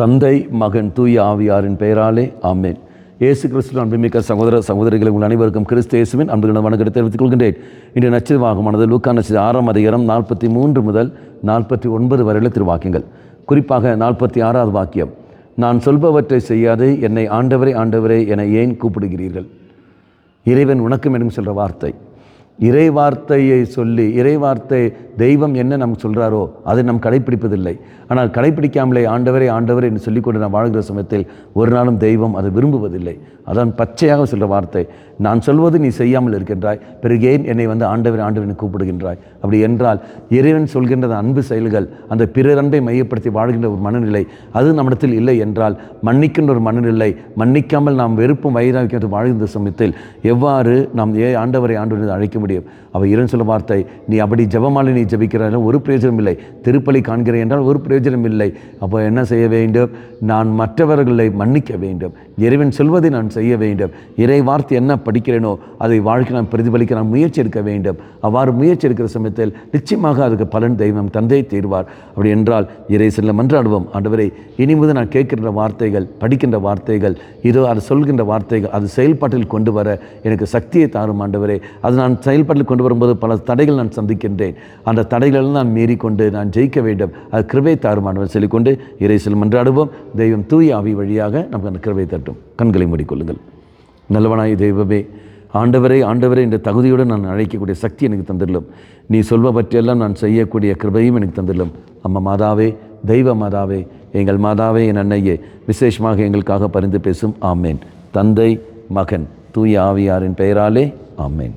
தந்தை, மகன், தூய ஆவியாரின் பெயராலே ஆமென். இயேசு கிறிஸ்துவின் அன்புமிக்க சகோதர சகோதரிகளை உங்கள் அனைவருக்கும் கிறிஸ்து இயேசுவின் அன்புகளை வணக்கத்தை தெரிவித்துக் கொள்கின்றேன். இன்று நற்செய்தியாகமானது லூக்கா நற்செய்தி 6ஆம் அதிகாரம் 43 முதல் 49 வரையுள்ள திருவாக்கியங்கள். குறிப்பாக 46வது வாக்கியம், நான் சொல்பவற்றை செய்யாது என்னை ஆண்டவரே ஆண்டவரே என ஏன் கூப்பிடுகிறீர்கள்? இறைவன் உனக்கும் என்னும் சொல்கிற வார்த்தை, இறை வார்த்தையை சொல்லி இறைவார்த்தை தெய்வம் என்ன நமக்கு சொல்கிறாரோ அதை நாம் கடைப்பிடிப்பதில்லை. ஆனால் கடைப்பிடிக்காமலே ஆண்டவரே ஆண்டவரே என்று சொல்லிக்கொண்டு நாம் வாழ்கிற சமயத்தில் ஒரு நாளும் தெய்வம் அதை விரும்புவதில்லை. அதான் பச்சையாக சொல்கிற வார்த்தை, நான் சொல்வது நீ செய்யாமல் இருக்கின்றாய், பிறகு ஏன் என்னை ஆண்டவர் ஆண்டவனை கூப்பிடுகின்றாய்? அப்படி என்றால் இறைவன் சொல்கின்ற அன்பு செயல்கள், அந்த பிறர் அன்பை மையப்படுத்தி வாழ்கின்ற ஒரு மனநிலை அது நம்மிடத்தில் இல்லை என்றால், மன்னிக்கின்ற ஒரு மனநிலை, மன்னிக்காமல் நாம் வெறுப்பும் வைராக்கியத்தை வாழ்கின்ற சமயத்தில் எவ்வாறு நாம் ஆண்டவரை ஆண்டவரை அழைக்க முடியும்? அவள் இறைவன் சொல்ல வார்த்தை, நீ அப்படி ஜெபமாலை நீ ஜெபிக்கிறாய் ஒரு பிரயோஜனம் இல்லை, திருப்பலி காண்கிறேன் என்றால் ஒரு பிரயோஜனம் இல்லை. அப்போ என்ன செய்ய வேண்டும்? நான் மற்றவர்களை மன்னிக்க வேண்டும், இறைவன் சொல்வதை நான் செய்ய வேண்டும், இறை வார்த்தை என்ன படிக்கிறேனோ அதை வாழ்க்கை நான் பிரதிபலிக்க நான் முயற்சி எடுக்க வேண்டும். அவ்வாறு முயற்சி எடுக்கிற சமயத்தில் நிச்சயமாக அதுக்கு பலன் தெய்வம் தந்தை தீர்வார். அப்படி என்றால் இறை செல்ல மன்றாடுவோம், ஆண்டவரே இனி முதல் நான் கேட்கின்ற வார்த்தைகள், படிக்கின்ற வார்த்தைகள், இதோ அது சொல்கின்ற வார்த்தைகள் அது செயல்பாட்டில் கொண்டு வர எனக்கு சக்தியை தாரும் ஆண்டவரே. அது நான் செயல்பாட்டில் கொண்டு வரும்போது பல தடைகள் நான் சந்திக்கின்றேன், அந்த தடைகளெல்லாம் நான் மீறிக்கொண்டு நான் ஜெயிக்க வேண்டும், அது கிருபை தாரும் ஆண்டவர் சொல்லிக்கொண்டு இறை செல்ல மன்றாடுவோம். தெய்வம் தூய ஆவி வழியாக நமக்கு அந்த கிருபை தட்டும். கண்களை மூடிக்கொள்ளுங்கள். நல்லவனாய் தெய்வமே, ஆண்டவரே ஆண்டவரே என்ற தகுதியோடு நான் அழைக்கக்கூடிய சக்தி எனக்கு தந்துடலும், நீ சொல்வவற்றையெல்லாம் நான் செய்யக்கூடிய கிருபையும் எனக்கு தந்துடலும். அம்மா மாதாவே, தெய்வ மாதாவே, எங்கள் மாதாவே, என் அன்னையே, விசேஷமாக எங்களுக்காக பரிந்து பேசும். ஆமேன். தந்தை, மகன், தூய ஆவியாரின் பெயராலே ஆமேன்.